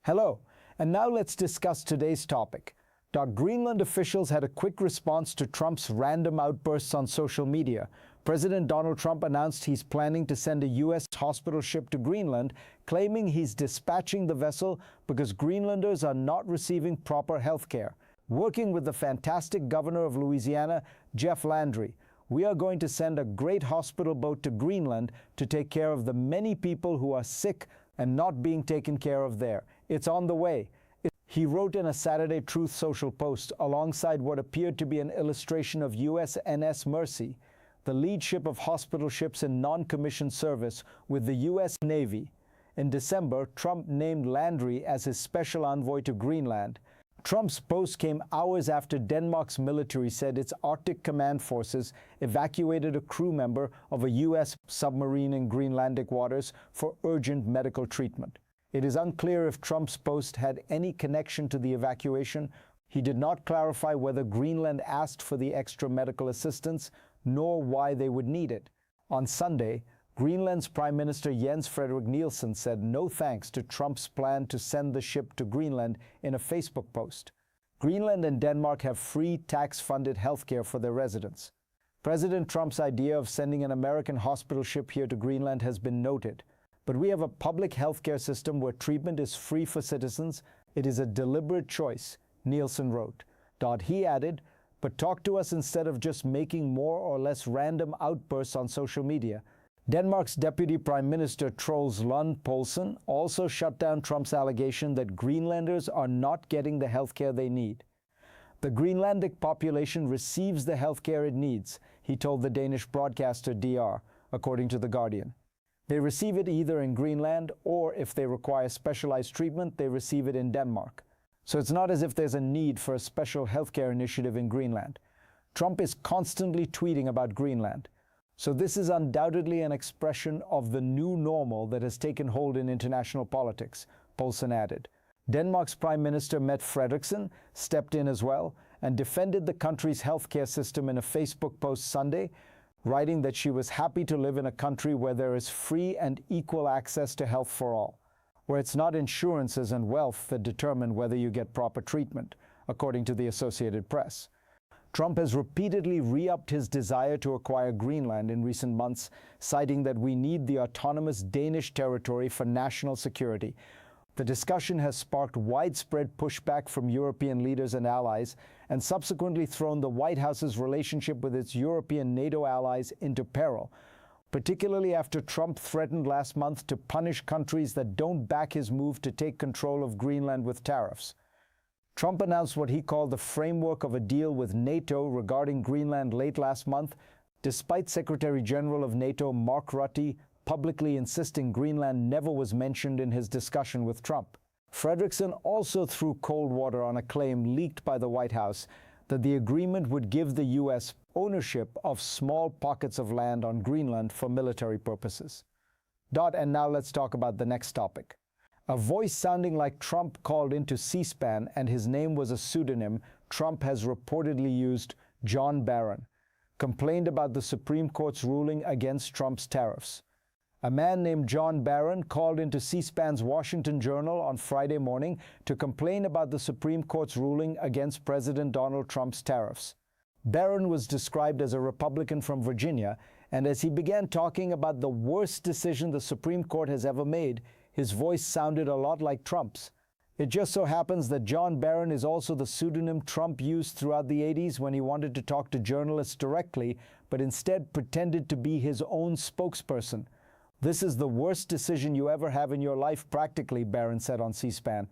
Hello, and now let's discuss today's topic. Greenland officials had a quick response to Trump's random outbursts on social media. President Donald Trump announced he's planning to send a U.S. hospital ship to Greenland, claiming he's dispatching the vessel because Greenlanders are not receiving proper health care. Working with the fantastic governor of Louisiana, Jeff Landry, we are going to send a great hospital boat to Greenland to take care of the many people who are sick and not being taken care of there. It's on the way. He wrote in a Saturday Truth Social post alongside what appeared to be an illustration of USNS Mercy, the lead ship of hospital ships in non-commissioned service with the U.S. Navy. In December, Trump named Landry as his special envoy to Greenland. Trump's post came hours after Denmark's military said its Arctic Command forces evacuated a crew member of a U.S. submarine in Greenlandic waters for urgent medical treatment. It is unclear if Trump's post had any connection to the evacuation. He did not clarify whether Greenland asked for the extra medical assistance, nor why they would need it. On Sunday, Greenland's Prime Minister Jens Frederik Nielsen said no thanks to Trump's plan to send the ship to Greenland in a Facebook post. Greenland and Denmark have free, tax-funded health care for their residents. President Trump's idea of sending an American hospital ship here to Greenland has been noted. But we have a public health care system where treatment is free for citizens. It is a deliberate choice, Nielsen wrote. He added, but talk to us instead of just making more or less random outbursts on social media. Denmark's Deputy Prime Minister Troels Lund Poulsen also shut down Trump's allegation that Greenlanders are not getting the health care they need. The Greenlandic population receives the health care it needs, he told the Danish broadcaster DR, according to The Guardian. They receive it either in Greenland or, if they require specialized treatment, they receive it in Denmark. So it's not as if there's a need for a special healthcare initiative in Greenland. Trump is constantly tweeting about Greenland. So this is undoubtedly an expression of the new normal that has taken hold in international politics, Poulsen added. Denmark's Prime Minister Mette Frederiksen stepped in as well and defended the country's healthcare system in a Facebook post Sunday, writing that she was happy to live in a country where there is free and equal access to health for all, where it's not insurances and wealth that determine whether you get proper treatment, according to the Associated Press. Trump has repeatedly re-upped his desire to acquire Greenland in recent months, citing that we need the autonomous Danish territory for national security. The discussion has sparked widespread pushback from European leaders and allies, and subsequently thrown the White House's relationship with its European NATO allies into peril, particularly after Trump threatened last month to punish countries that don't back his move to take control of Greenland with tariffs. Trump announced what he called the framework of a deal with NATO regarding Greenland late last month, despite Secretary General of NATO Mark Rutte publicly insisting Greenland never was mentioned in his discussion with Trump. Frederiksen also threw cold water on a claim leaked by the White House that the agreement would give the U.S. ownership of small pockets of land on Greenland for military purposes. And now let's talk about the next topic. A voice sounding like Trump called into C-SPAN, and his name was a pseudonym Trump has reportedly used, John Barron, complained about the Supreme Court's ruling against Trump's tariffs. A man named John Barron called into C-SPAN's Washington Journal on Friday morning to complain about the Supreme Court's ruling against President Donald Trump's tariffs. Barron was described as a Republican from Virginia, and as he began talking about the worst decision the Supreme Court has ever made, his voice sounded a lot like Trump's. It just so happens that John Barron is also the pseudonym Trump used throughout the 80s when he wanted to talk to journalists directly, but instead pretended to be his own spokesperson. This is the worst decision you ever have in your life practically, Barron said on C-SPAN.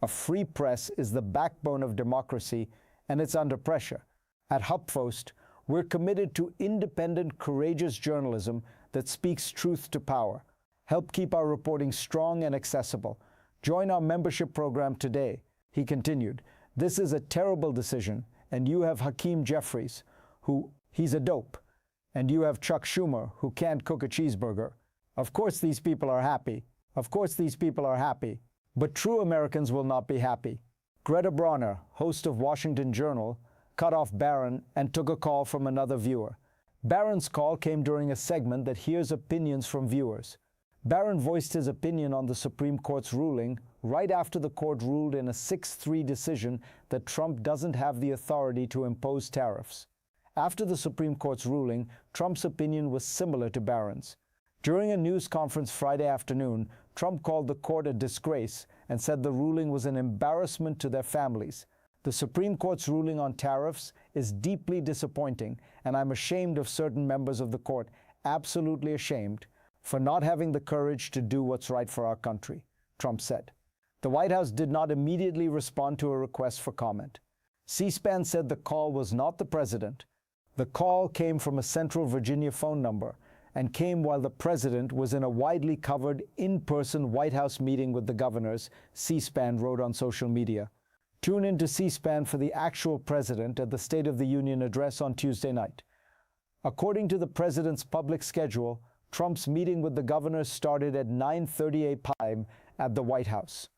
A free press is the backbone of democracy, and it's under pressure. At HuffPost, we're committed to independent, courageous journalism that speaks truth to power. Help keep our reporting strong and accessible. Join our membership program today. He continued, this is a terrible decision, and you have Hakeem Jeffries, he's a dope, and you have Chuck Schumer, who can't cook a cheeseburger. Of course these people are happy. But true Americans will not be happy. Greta Bronner, host of Washington Journal, cut off Barron and took a call from another viewer. Barron's call came during a segment that hears opinions from viewers. Barron voiced his opinion on the Supreme Court's ruling right after the court ruled in a 6-3 decision that Trump doesn't have the authority to impose tariffs. After the Supreme Court's ruling, Trump's opinion was similar to Barron's. During a news conference Friday afternoon, Trump called the court a disgrace and said the ruling was an embarrassment to their families. The Supreme Court's ruling on tariffs is deeply disappointing, and I'm ashamed of certain members of the court, absolutely ashamed, for not having the courage to do what's right for our country, Trump said. The White House did not immediately respond to a request for comment. C-SPAN said the call was not the president. The call came from a Central Virginia phone number and came while the president was in a widely covered in-person White House meeting with the governors, C-SPAN wrote on social media. Tune in to C-SPAN for the actual president at the State of the Union address on Tuesday night. According to the president's public schedule, Trump's meeting with the governors started at 9:38 p.m. at the White House.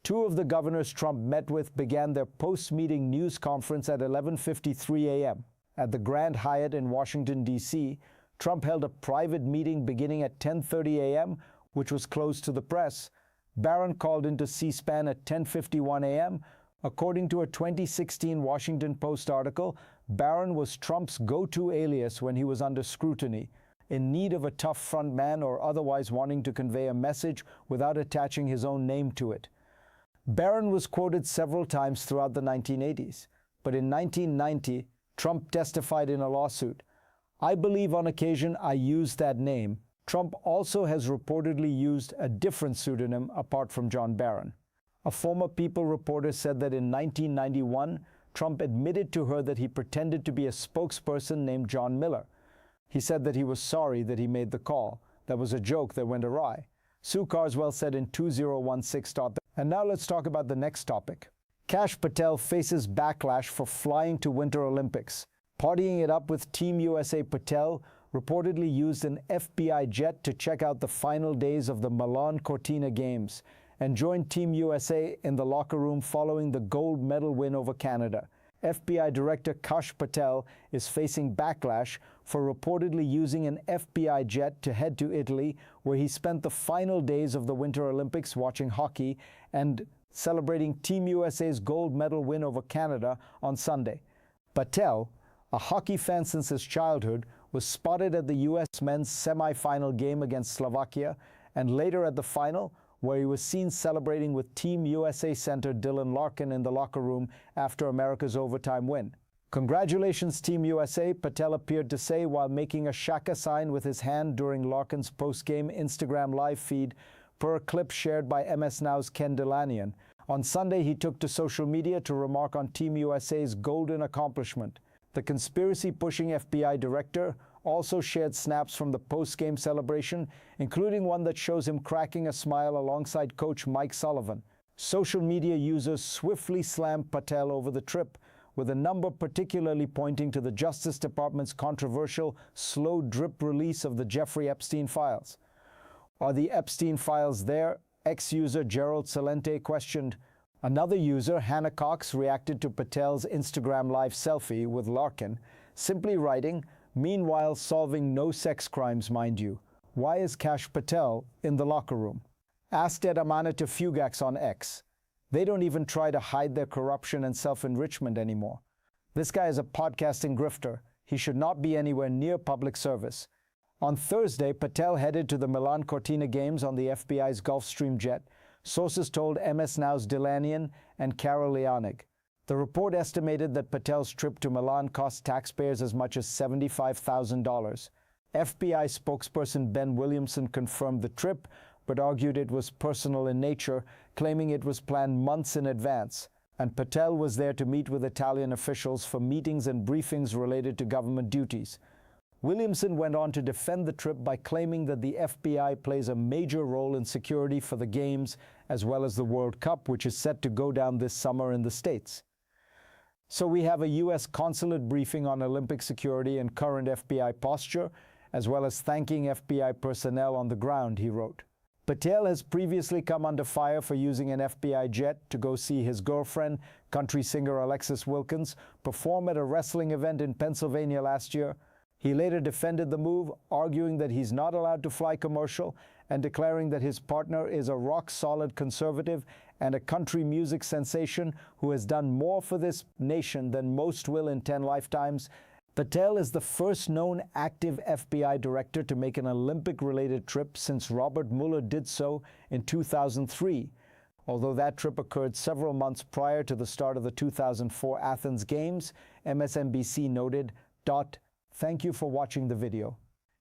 Two of the governors Trump met with began their post-meeting news conference at 11:53 a.m. At the Grand Hyatt in Washington, D.C., Trump held a private meeting beginning at 10:30 a.m., which was closed to the press. Barron called into C-SPAN at 10:51 a.m. According to a 2016 Washington Post article, Barron was Trump's go-to alias when he was under scrutiny, in need of a tough front man or otherwise wanting to convey a message without attaching his own name to it. Barron was quoted several times throughout the 1980s, but in 1990, Trump testified in a lawsuit. I believe on occasion I used that name. Trump also has reportedly used a different pseudonym apart from John Barron. A former People reporter said that in 1991, Trump admitted to her that he pretended to be a spokesperson named John Miller. He said that he was sorry that he made the call. That was a joke that went awry. Sue Carswell said in 2016. And now let's talk about the next topic. Kash Patel faces backlash for flying to Winter Olympics. Partying it up with Team USA Patel reportedly used an FBI jet to check out the final days of the Milan Cortina Games and joined Team USA in the locker room following the gold medal win over Canada. FBI Director Kash Patel is facing backlash for reportedly using an FBI jet to head to Italy, where he spent the final days of the Winter Olympics watching hockey and celebrating Team USA's gold medal win over Canada on Sunday. Patel, a hockey fan since his childhood, was spotted at the U.S. men's semi-final game against Slovakia and later at the final, where he was seen celebrating with Team USA center Dylan Larkin in the locker room after America's overtime win. Congratulations, Team USA, Patel appeared to say while making a shaka sign with his hand during Larkin's post-game Instagram live feed, per a clip shared by MS Now's Ken Delanian. On Sunday, he took to social media to remark on Team USA's golden accomplishment. The conspiracy-pushing FBI director also shared snaps from the post-game celebration, including one that shows him cracking a smile alongside coach Mike Sullivan. Social media users swiftly slammed Patel over the trip, with a number particularly pointing to the Justice Department's controversial slow drip release of the Jeffrey Epstein files. Are the Epstein files there? Ex-user Gerald Celente questioned. Another user, Hannah Cox, reacted to Patel's Instagram Live selfie with Larkin, simply writing, "Meanwhile solving no sex crimes, mind you. Why is Kash Patel in the locker room?" Asked at Amanita Fugax on X. They don't even try to hide their corruption and self-enrichment anymore. This guy is a podcasting grifter. He should not be anywhere near public service. On Thursday, Patel headed to the Milan Cortina Games on the FBI's Gulfstream jet, sources told MS Now's Delanian and Carol Leonig. The report estimated that Patel's trip to Milan cost taxpayers as much as $75,000. FBI spokesperson Ben Williamson confirmed the trip, but argued it was personal in nature, claiming it was planned months in advance, and Patel was there to meet with Italian officials for meetings and briefings related to government duties. Williamson went on to defend the trip by claiming that the FBI plays a major role in security for the Games as well as the World Cup, which is set to go down this summer in the States. So we have a U.S. consulate briefing on Olympic security and current FBI posture, as well as thanking FBI personnel on the ground, he wrote. Patel has previously come under fire for using an FBI jet to go see his girlfriend, country singer Alexis Wilkins, perform at a wrestling event in Pennsylvania last year. He later defended the move, arguing that he's not allowed to fly commercial and declaring that his partner is a rock-solid conservative and a country music sensation who has done more for this nation than most will in 10 lifetimes. Patel is the first known active FBI director to make an Olympic-related trip since Robert Mueller did so in 2003. Although that trip occurred several months prior to the start of the 2004 Athens Games, MSNBC noted, "Thank you for watching the video.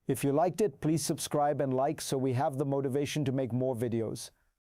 If you liked it, please subscribe and like so we have the motivation to make more videos.